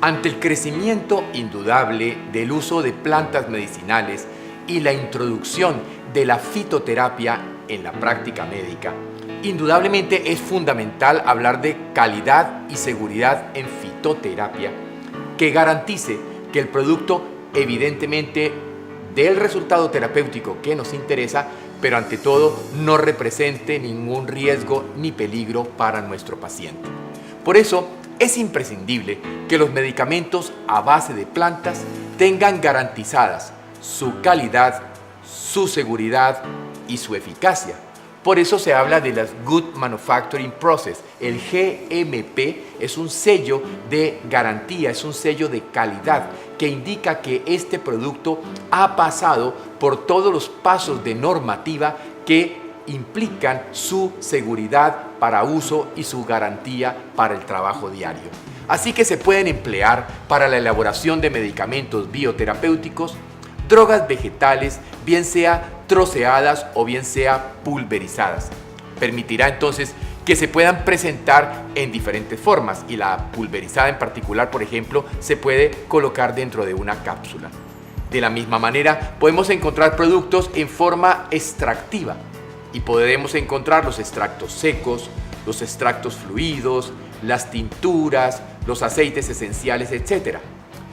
Ante el crecimiento indudable del uso de plantas medicinales y la introducción de la fitoterapia en la práctica médica, indudablemente es fundamental hablar de calidad y seguridad en fitoterapia que garantice que el producto evidentemente dé el resultado terapéutico que nos interesa, pero ante todo no represente ningún riesgo ni peligro para nuestro paciente. Por eso, es imprescindible que los medicamentos a base de plantas tengan garantizadas su calidad, su seguridad y su eficacia. Por eso se habla de las Good Manufacturing Process. El GMP es un sello de garantía, es un sello de calidad que indica que este producto ha pasado por todos los pasos de normativa que implican su seguridad para uso y su garantía para el trabajo diario. Así que se pueden emplear para la elaboración de medicamentos bioterapéuticos, drogas vegetales, bien sea troceadas o bien sea pulverizadas. Permitirá entonces que se puedan presentar en diferentes formas y la pulverizada en particular, por ejemplo, se puede colocar dentro de una cápsula. De la misma manera, podemos encontrar productos en forma extractiva y podremos encontrar los extractos secos, los extractos fluidos, las tinturas, los aceites esenciales, etc.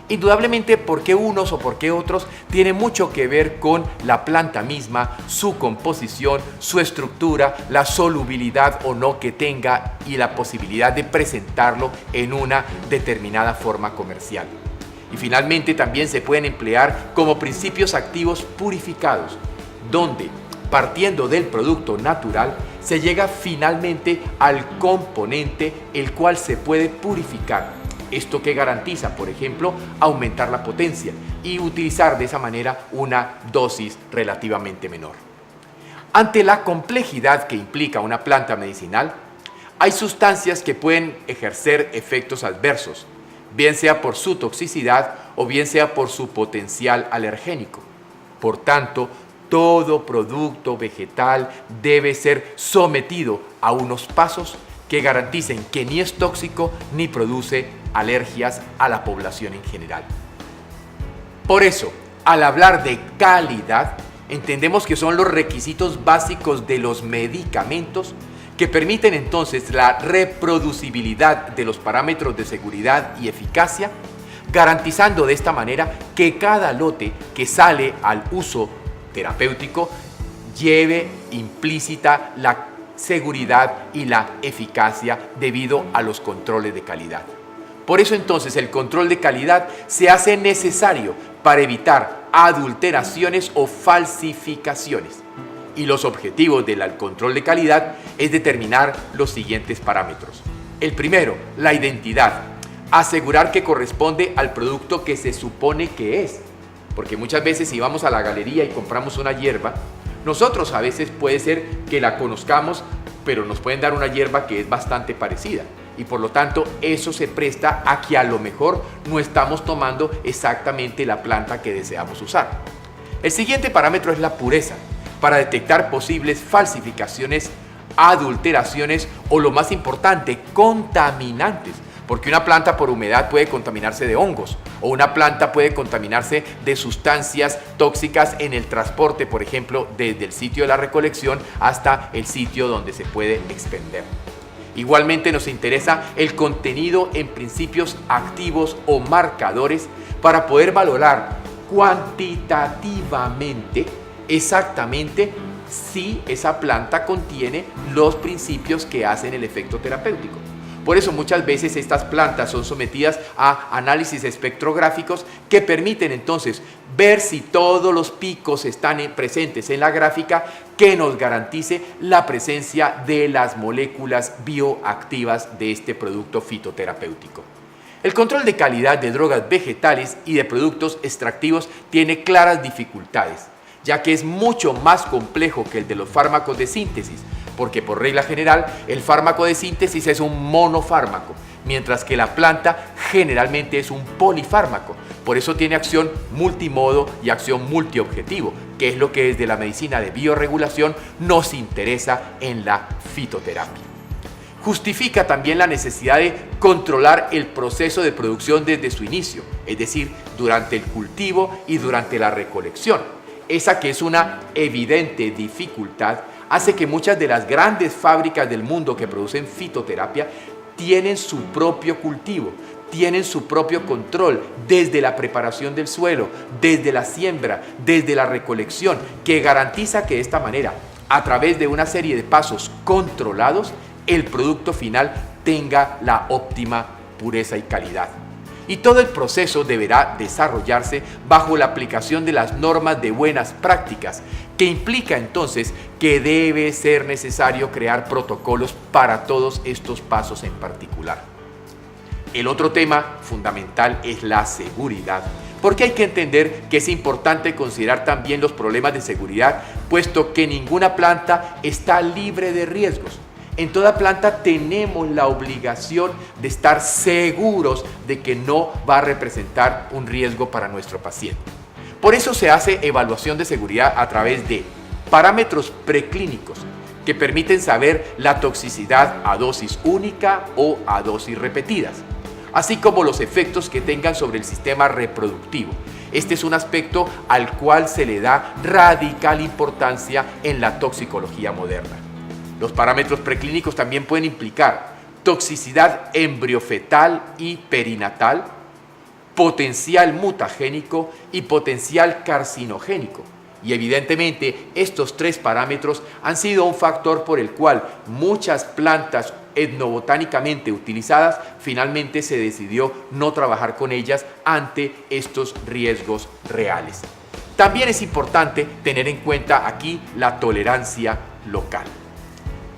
Indudablemente, por qué unos o por qué otros tiene mucho que ver con la planta misma, su composición, su estructura, la solubilidad o no que tenga y la posibilidad de presentarlo en una determinada forma comercial. Y finalmente también se pueden emplear como principios activos purificados, donde partiendo del producto natural, se llega finalmente al componente el cual se puede purificar. Esto que garantiza, por ejemplo, aumentar la potencia y utilizar de esa manera una dosis relativamente menor. Ante la complejidad que implica una planta medicinal, hay sustancias que pueden ejercer efectos adversos, bien sea por su toxicidad o bien sea por su potencial alergénico. Por tanto, todo producto vegetal debe ser sometido a unos pasos que garanticen que ni es tóxico ni produce alergias a la población en general. Por eso, al hablar de calidad, entendemos que son los requisitos básicos de los medicamentos que permiten entonces la reproducibilidad de los parámetros de seguridad y eficacia, garantizando de esta manera que cada lote que sale al uso terapéutico lleve implícita la seguridad y la eficacia debido a los controles de calidad. Por eso entonces el control de calidad se hace necesario para evitar adulteraciones o falsificaciones. Y los objetivos del control de calidad es determinar los siguientes parámetros. El primero, la identidad. Asegurar que corresponde al producto que se supone que es. Porque muchas veces si vamos a la galería y compramos una hierba, nosotros a veces puede ser que la conozcamos, pero nos pueden dar una hierba que es bastante parecida. Y por lo tanto eso se presta a que a lo mejor no estamos tomando exactamente la planta que deseamos usar. El siguiente parámetro es la pureza, para detectar posibles falsificaciones, adulteraciones o lo más importante, contaminantes. Porque una planta por humedad puede contaminarse de hongos o una planta puede contaminarse de sustancias tóxicas en el transporte, por ejemplo, desde el sitio de la recolección hasta el sitio donde se puede expender. Igualmente nos interesa el contenido en principios activos o marcadores para poder valorar cuantitativamente exactamente si esa planta contiene los principios que hacen el efecto terapéutico. Por eso muchas veces estas plantas son sometidas a análisis espectrográficos que permiten entonces ver si todos los picos están presentes en la gráfica que nos garantice la presencia de las moléculas bioactivas de este producto fitoterapéutico. El control de calidad de drogas vegetales y de productos extractivos tiene claras dificultades, ya que es mucho más complejo que el de los fármacos de síntesis, porque por regla general el fármaco de síntesis es un monofármaco, mientras que la planta generalmente es un polifármaco. Por eso tiene acción multimodo y acción multiobjetivo, que es lo que desde la medicina de biorregulación nos interesa en la fitoterapia. Justifica también la necesidad de controlar el proceso de producción desde su inicio, es decir, durante el cultivo y durante la recolección. Esa que es una evidente dificultad hace que muchas de las grandes fábricas del mundo que producen fitoterapia tienen su propio cultivo, tienen su propio control desde la preparación del suelo, desde la siembra, desde la recolección, que garantiza que de esta manera, a través de una serie de pasos controlados, el producto final tenga la óptima pureza y calidad. Y todo el proceso deberá desarrollarse bajo la aplicación de las normas de buenas prácticas, que implica entonces que debe ser necesario crear protocolos para todos estos pasos en particular. El otro tema fundamental es la seguridad, porque hay que entender que es importante considerar también los problemas de seguridad, puesto que ninguna planta está libre de riesgos. En toda planta tenemos la obligación de estar seguros de que no va a representar un riesgo para nuestro paciente. Por eso se hace evaluación de seguridad a través de parámetros preclínicos que permiten saber la toxicidad a dosis única o a dosis repetidas, así como los efectos que tengan sobre el sistema reproductivo. Este es un aspecto al cual se le da radical importancia en la toxicología moderna. Los parámetros preclínicos también pueden implicar toxicidad embriofetal y perinatal, potencial mutagénico y potencial carcinogénico. Y evidentemente estos tres parámetros han sido un factor por el cual muchas plantas etnobotánicamente utilizadas finalmente se decidió no trabajar con ellas ante estos riesgos reales. También es importante tener en cuenta aquí la tolerancia local.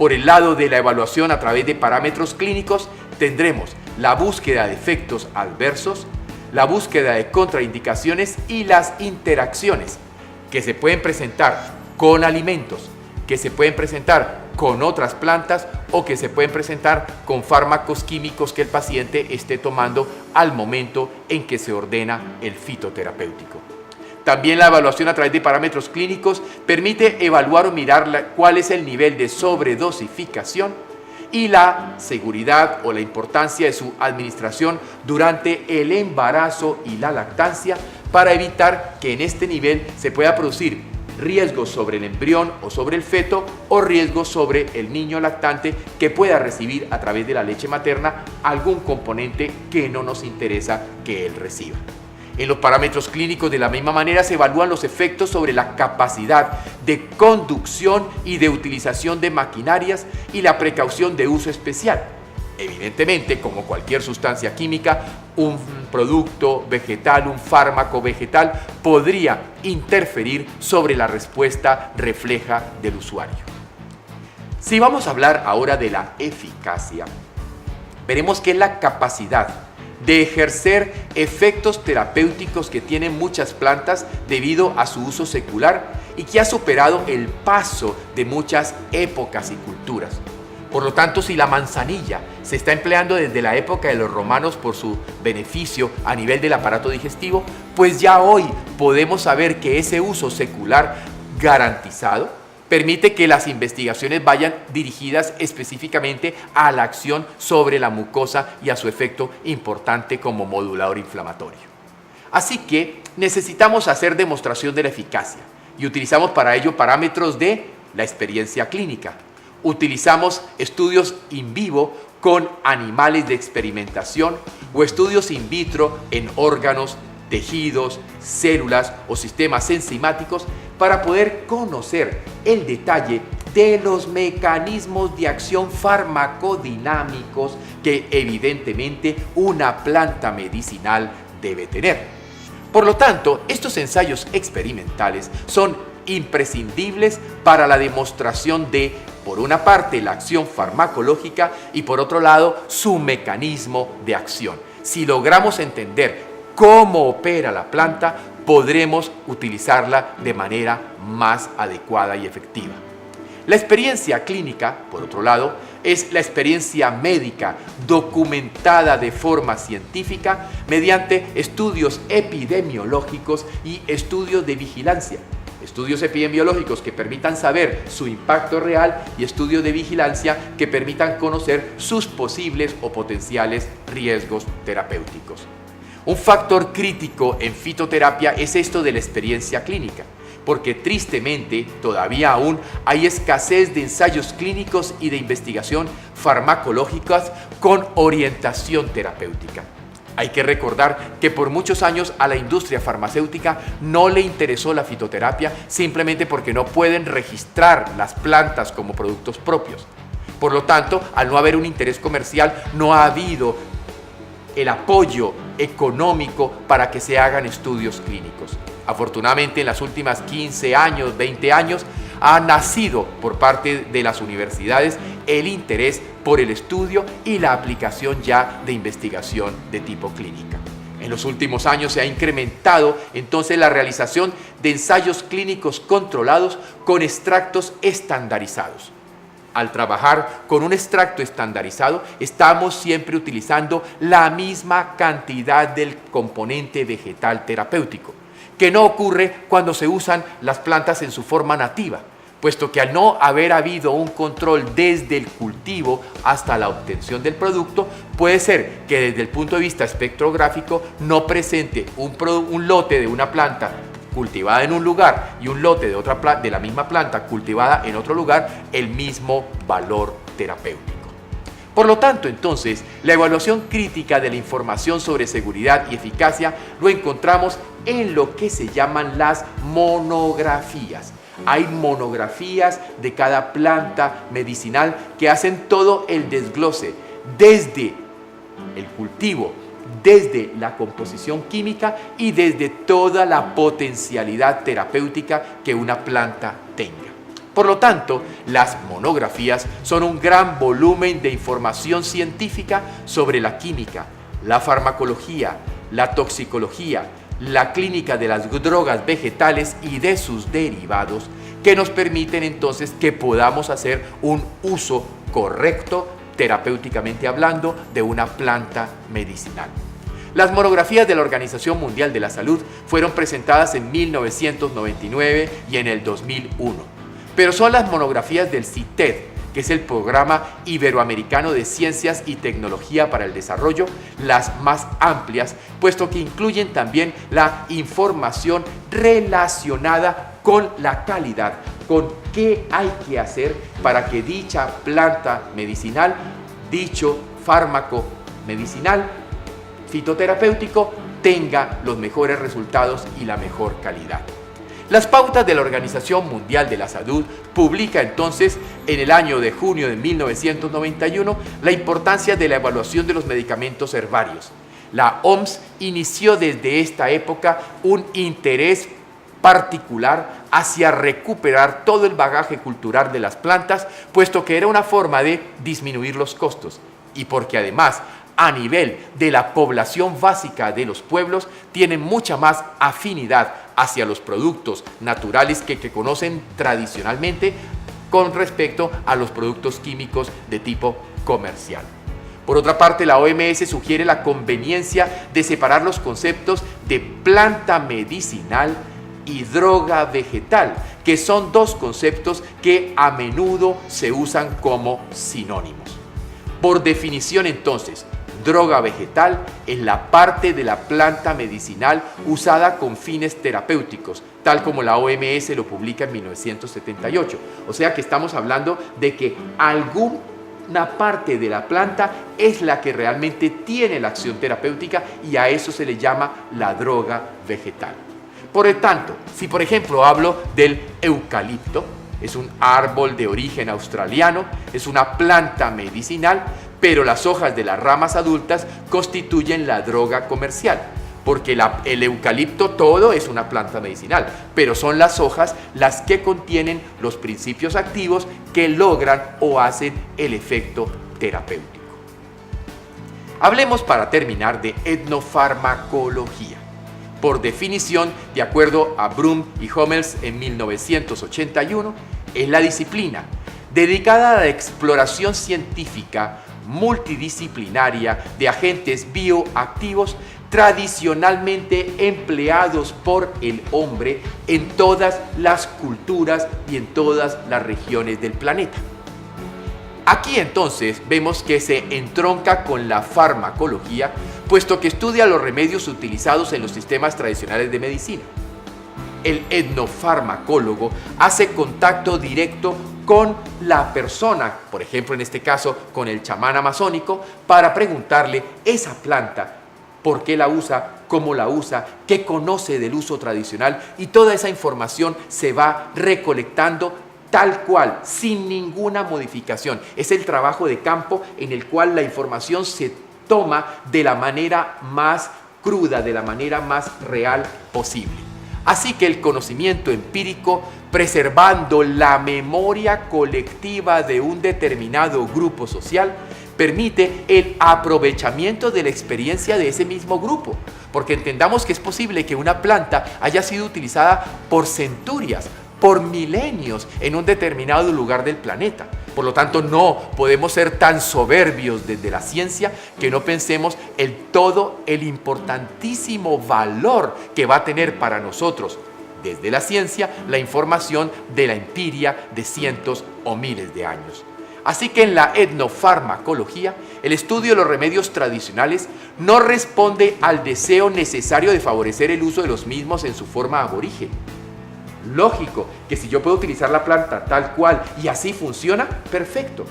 Por el lado de la evaluación a través de parámetros clínicos tendremos la búsqueda de efectos adversos, la búsqueda de contraindicaciones y las interacciones que se pueden presentar con alimentos, que se pueden presentar con otras plantas o que se pueden presentar con fármacos químicos que el paciente esté tomando al momento en que se ordena el fitoterapéutico. También la evaluación a través de parámetros clínicos permite evaluar o mirar cuál es el nivel de sobredosificación y la seguridad o la importancia de su administración durante el embarazo y la lactancia para evitar que en este nivel se pueda producir riesgos sobre el embrión o sobre el feto o riesgos sobre el niño lactante que pueda recibir a través de la leche materna algún componente que no nos interesa que él reciba. En los parámetros clínicos de la misma manera se evalúan los efectos sobre la capacidad de conducción y de utilización de maquinarias y la precaución de uso especial. Evidentemente, como cualquier sustancia química, un producto vegetal, un fármaco vegetal podría interferir sobre la respuesta refleja del usuario. Si vamos a hablar ahora de la eficacia, veremos que es la capacidad de ejercer efectos terapéuticos que tienen muchas plantas debido a su uso secular y que ha superado el paso de muchas épocas y culturas. Por lo tanto, si la manzanilla se está empleando desde la época de los romanos por su beneficio a nivel del aparato digestivo, pues ya hoy podemos saber que ese uso secular garantizado permite que las investigaciones vayan dirigidas específicamente a la acción sobre la mucosa y a su efecto importante como modulador inflamatorio. Así que necesitamos hacer demostración de la eficacia y utilizamos para ello parámetros de la experiencia clínica. Utilizamos estudios in vivo con animales de experimentación o estudios in vitro en órganos, tejidos, células o sistemas enzimáticos para poder conocer el detalle de los mecanismos de acción farmacodinámicos que evidentemente una planta medicinal debe tener. Por lo tanto, estos ensayos experimentales son imprescindibles para la demostración de, por una parte, la acción farmacológica y por otro lado, su mecanismo de acción. Si logramos entender cómo opera la planta, podremos utilizarla de manera más adecuada y efectiva. La experiencia clínica, por otro lado, es la experiencia médica documentada de forma científica mediante estudios epidemiológicos y estudios de vigilancia. estudios epidemiológicos que permitan saber su impacto real y estudios de vigilancia que permitan conocer sus posibles o potenciales riesgos terapéuticos. Un factor crítico en fitoterapia es esto de la experiencia clínica, porque tristemente todavía aún hay escasez de ensayos clínicos y de investigación farmacológicas con orientación terapéutica. Hay que recordar que por muchos años a la industria farmacéutica no le interesó la fitoterapia simplemente porque no pueden registrar las plantas como productos propios. Por lo tanto, al no haber un interés comercial, no ha habido el apoyo económico para que se hagan estudios clínicos. Afortunadamente, en las últimas 15 años, 20 años, ha nacido por parte de las universidades el interés por el estudio y la aplicación ya de investigación de tipo clínica. En los últimos años se ha incrementado entonces la realización de ensayos clínicos controlados con extractos estandarizados. Al trabajar con un extracto estandarizado, estamos siempre utilizando la misma cantidad del componente vegetal terapéutico, que no ocurre cuando se usan las plantas en su forma nativa, puesto que al no haber habido un control desde el cultivo hasta la obtención del producto, puede ser que desde el punto de vista espectrográfico no presente un lote de una planta cultivada en un lugar y un lote de la misma planta cultivada en otro lugar el mismo valor terapéutico. Por lo tanto, entonces, la evaluación crítica de la información sobre seguridad y eficacia lo encontramos en lo que se llaman las monografías. Hay monografías de cada planta medicinal que hacen todo el desglose desde el cultivo, desde la composición química y desde toda la potencialidad terapéutica que una planta tenga. Por lo tanto, las monografías son un gran volumen de información científica sobre la química, la farmacología, la toxicología, la clínica de las drogas vegetales y de sus derivados, que nos permiten entonces que podamos hacer un uso correcto, terapéuticamente hablando, de una planta medicinal. Las monografías de la Organización Mundial de la Salud fueron presentadas en 1999 y en el 2001, pero son las monografías del CITED, que es el Programa Iberoamericano de Ciencias y Tecnología para el Desarrollo, las más amplias, puesto que incluyen también la información relacionada con la calidad, con qué hay que hacer para que dicha planta medicinal, dicho fármaco medicinal, fitoterapéutico, tenga los mejores resultados y la mejor calidad. Las pautas de la Organización Mundial de la Salud publica entonces en el año de junio de 1991 la importancia de la evaluación de los medicamentos herbarios. La OMS inició desde esta época un interés particular hacia recuperar todo el bagaje cultural de las plantas, puesto que era una forma de disminuir los costos y porque además a nivel de la población básica de los pueblos tienen mucha más afinidad hacia los productos naturales que conocen tradicionalmente con respecto a los productos químicos de tipo comercial. Por otra parte, la OMS sugiere la conveniencia de separar los conceptos de planta medicinal y droga vegetal, que son dos conceptos que a menudo se usan como sinónimos. Por definición, entonces, droga vegetal es la parte de la planta medicinal usada con fines terapéuticos, tal como la OMS lo publica en 1978. O sea que estamos hablando de que alguna parte de la planta es la que realmente tiene la acción terapéutica y a eso se le llama la droga vegetal. Por lo tanto, si por ejemplo hablo del eucalipto, es un árbol de origen australiano, es una planta medicinal, pero las hojas de las ramas adultas constituyen la droga comercial, porque el eucalipto todo es una planta medicinal, pero son las hojas las que contienen los principios activos que logran o hacen el efecto terapéutico. Hablemos para terminar de etnofarmacología. Por definición, de acuerdo a Brum y Hummels en 1981, es la disciplina dedicada a la exploración científica multidisciplinaria de agentes bioactivos tradicionalmente empleados por el hombre en todas las culturas y en todas las regiones del planeta. Aquí entonces vemos que se entronca con la farmacología, puesto que estudia los remedios utilizados en los sistemas tradicionales de medicina. El etnofarmacólogo hace contacto directo con la persona, por ejemplo en este caso con el chamán amazónico, para preguntarle esa planta, por qué la usa, cómo la usa, qué conoce del uso tradicional, y toda esa información se va recolectando tal cual, sin ninguna modificación. Es el trabajo de campo en el cual la información se toma de la manera más cruda, de la manera más real posible. Así que el conocimiento empírico, preservando la memoria colectiva de un determinado grupo social, permite el aprovechamiento de la experiencia de ese mismo grupo, porque entendamos que es posible que una planta haya sido utilizada por centurias, por milenios en un determinado lugar del planeta. Por lo tanto, no podemos ser tan soberbios desde la ciencia que no pensemos en todo el importantísimo valor que va a tener para nosotros desde la ciencia la información de la empiria de cientos o miles de años. Así que en la etnofarmacología, el estudio de los remedios tradicionales no responde al deseo necesario de favorecer el uso de los mismos en su forma aborigen. Lógico que si yo puedo utilizar la planta tal cual y así funciona, perfecto.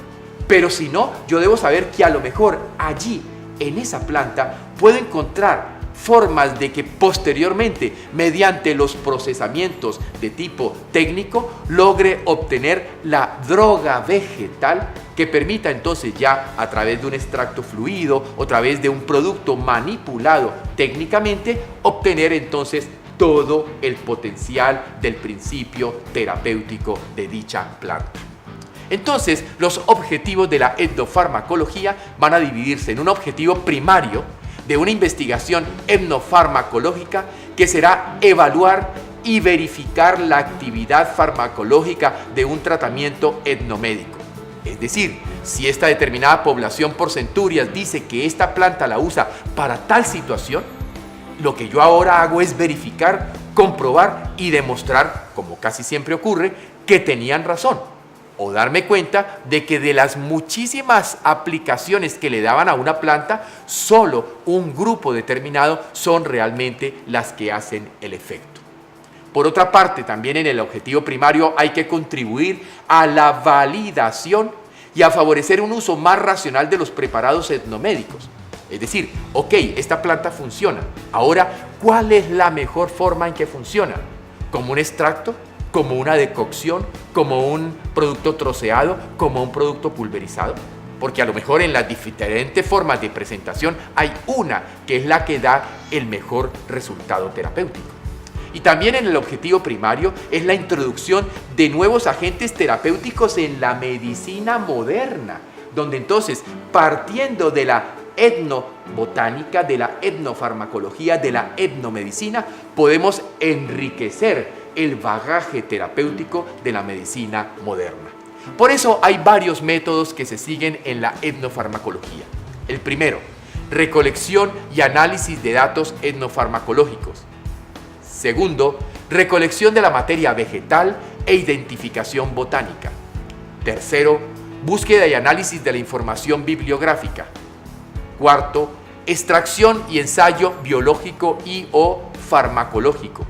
Pero si no, yo debo saber que a lo mejor allí, en esa planta, puedo encontrar formas de que posteriormente, mediante los procesamientos de tipo técnico, logre obtener la droga vegetal que permita entonces ya a través de un extracto fluido o a través de un producto manipulado técnicamente, obtener entonces todo el potencial del principio terapéutico de dicha planta. Entonces, los objetivos de la etnofarmacología van a dividirse en un objetivo primario de una investigación etnofarmacológica que será evaluar y verificar la actividad farmacológica de un tratamiento etnomédico. Es decir, si esta determinada población por centurias dice que esta planta la usa para tal situación, lo que yo ahora hago es verificar, comprobar y demostrar, como casi siempre ocurre, que tenían razón. O darme cuenta de que de las muchísimas aplicaciones que le daban a una planta, solo un grupo determinado son realmente las que hacen el efecto. Por otra parte, también en el objetivo primario hay que contribuir a la validación y a favorecer un uso más racional de los preparados etnomédicos. Es decir, ok, esta planta funciona. Ahora, ¿cuál es la mejor forma en que funciona? ¿Como un extracto? ¿Como una decocción? ¿Como un producto troceado? ¿Como un producto pulverizado? Porque a lo mejor en las diferentes formas de presentación hay una que es la que da el mejor resultado terapéutico. Y también en el objetivo primario es la introducción de nuevos agentes terapéuticos en la medicina moderna, donde entonces, partiendo de la etnobotánica, de la etnofarmacología, de la etnomedicina, podemos enriquecer el bagaje terapéutico de la medicina moderna. Por eso hay varios métodos que se siguen en la etnofarmacología. El primero, recolección y análisis de datos etnofarmacológicos. Segundo, recolección de la materia vegetal e identificación botánica. Tercero, búsqueda y análisis de la información bibliográfica. Cuarto, extracción y ensayo biológico y o farmacológico.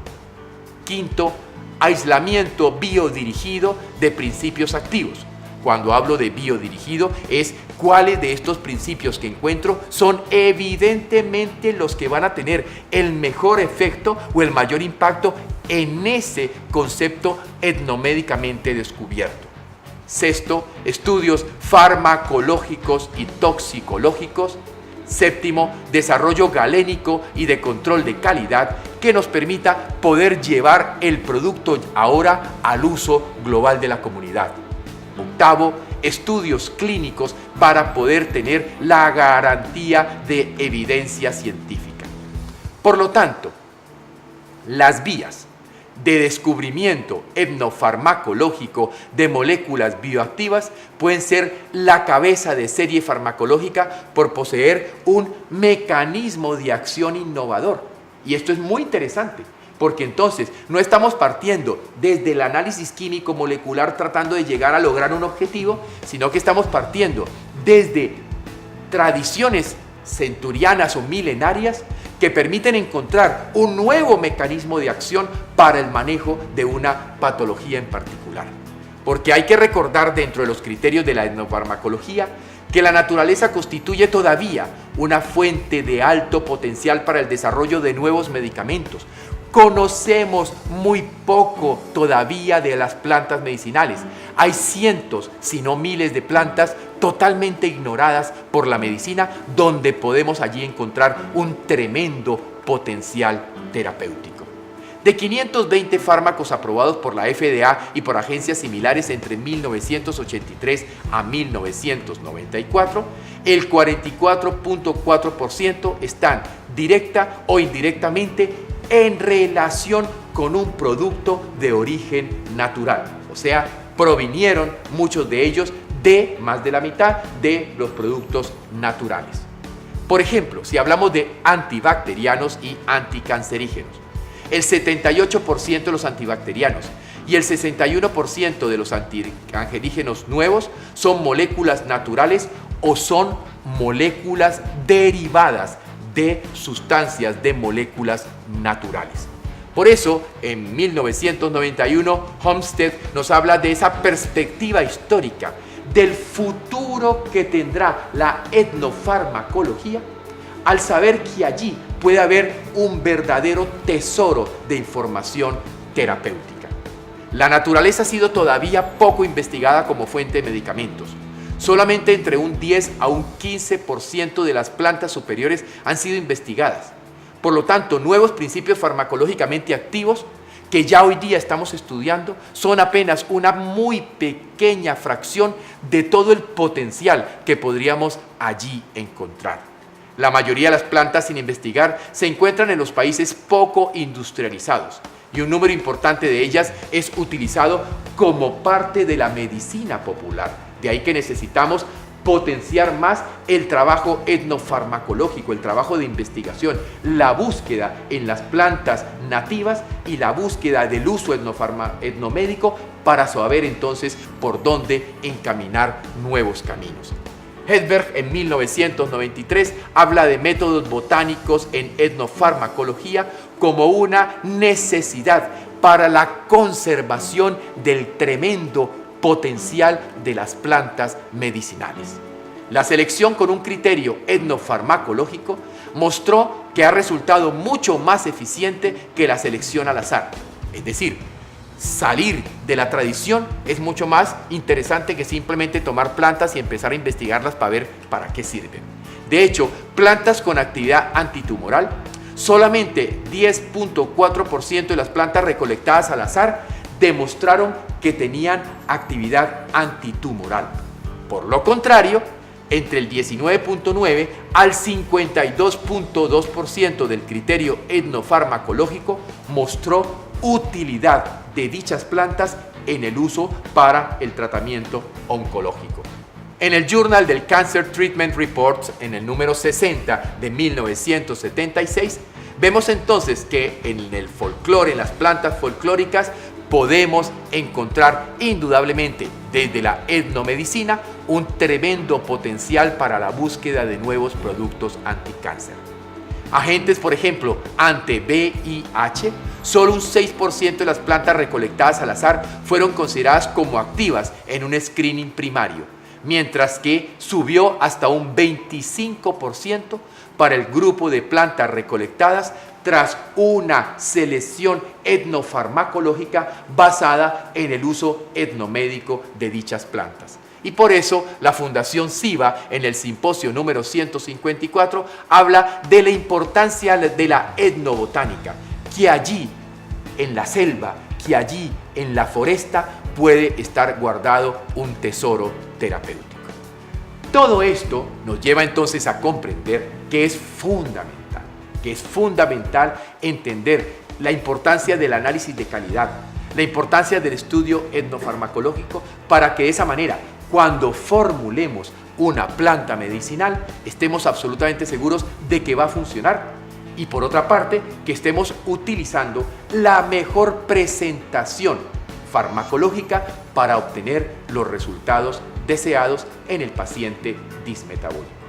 Quinto, aislamiento biodirigido de principios activos. Cuando hablo de biodirigido es cuáles de estos principios que encuentro son evidentemente los que van a tener el mejor efecto o el mayor impacto en ese concepto etnomédicamente descubierto. Sexto, estudios farmacológicos y toxicológicos. Séptimo, desarrollo galénico y de control de calidad que nos permita poder llevar el producto ahora al uso global de la comunidad. Octavo, estudios clínicos para poder tener la garantía de evidencia científica. Por lo tanto, las vías de descubrimiento etnofarmacológico de moléculas bioactivas pueden ser la cabeza de serie farmacológica por poseer un mecanismo de acción innovador. Y esto es muy interesante, porque entonces no estamos partiendo desde el análisis químico molecular tratando de llegar a lograr un objetivo, sino que estamos partiendo desde tradiciones centurianas o milenarias que permiten encontrar un nuevo mecanismo de acción para el manejo de una patología en particular. Porque hay que recordar, dentro de los criterios de la etnofarmacología, que la naturaleza constituye todavía una fuente de alto potencial para el desarrollo de nuevos medicamentos. Conocemos muy poco todavía de las plantas medicinales. Hay cientos, si no miles de plantas totalmente ignoradas por la medicina, donde podemos allí encontrar un tremendo potencial terapéutico. De 520 fármacos aprobados por la FDA y por agencias similares entre 1983 a 1994, el 44.4% están directa o indirectamente en relación con un producto de origen natural. O sea, provinieron muchos de ellos de más de la mitad de los productos naturales. Por ejemplo, si hablamos de antibacterianos y anticancerígenos, el 78% de los antibacterianos y el 61% de los anticancerígenos nuevos son moléculas naturales o son moléculas derivadas de sustancias de moléculas naturales. Por eso, en 1991, Olmsted nos habla de esa perspectiva histórica del futuro que tendrá la etnofarmacología, al saber que allí puede haber un verdadero tesoro de información terapéutica. La naturaleza ha sido todavía poco investigada como fuente de medicamentos. Solamente entre un 10 a un 15% de las plantas superiores han sido investigadas. Por lo tanto, nuevos principios farmacológicamente activos que ya hoy día estamos estudiando son apenas una muy pequeña fracción de todo el potencial que podríamos allí encontrar. La mayoría de las plantas sin investigar se encuentran en los países poco industrializados y un número importante de ellas es utilizado como parte de la medicina popular. De ahí que necesitamos potenciar más el trabajo etnofarmacológico, el trabajo de investigación, la búsqueda en las plantas nativas y la búsqueda del uso etnomédico para saber entonces por dónde encaminar nuevos caminos. Hedberg en 1993 habla de métodos botánicos en etnofarmacología como una necesidad para la conservación del tremendo potencial de las plantas medicinales. La selección con un criterio etnofarmacológico mostró que ha resultado mucho más eficiente que la selección al azar. Es decir, salir de la tradición es mucho más interesante que simplemente tomar plantas y empezar a investigarlas para ver para qué sirven. De hecho, plantas con actividad antitumoral, solamente 10.4% de las plantas recolectadas al azar demostraron que tenían actividad antitumoral. Por lo contrario, entre el 19.9 al 52.2% del criterio etnofarmacológico mostró utilidad de dichas plantas en el uso para el tratamiento oncológico. En el Journal del Cancer Treatment Reports, en el número 60 de 1976, vemos entonces que en el folclore, en las plantas folclóricas, podemos encontrar indudablemente desde la etnomedicina un tremendo potencial para la búsqueda de nuevos productos anticáncer. Agentes, por ejemplo, anti-VIH, solo un 6% de las plantas recolectadas al azar fueron consideradas como activas en un screening primario, mientras que subió hasta un 25% para el grupo de plantas recolectadas tras una selección etnofarmacológica basada en el uso etnomédico de dichas plantas. Y por eso la Fundación SIVA, en el simposio número 154, habla de la importancia de la etnobotánica, que allí en la selva, que allí en la foresta puede estar guardado un tesoro terapéutico. Todo esto nos lleva entonces a comprender que es fundamental entender la importancia del análisis de calidad, la importancia del estudio etnofarmacológico para que de esa manera, cuando formulemos una planta medicinal, estemos absolutamente seguros de que va a funcionar. Y por otra parte, que estemos utilizando la mejor presentación farmacológica para obtener los resultados deseados en el paciente dismetabólico.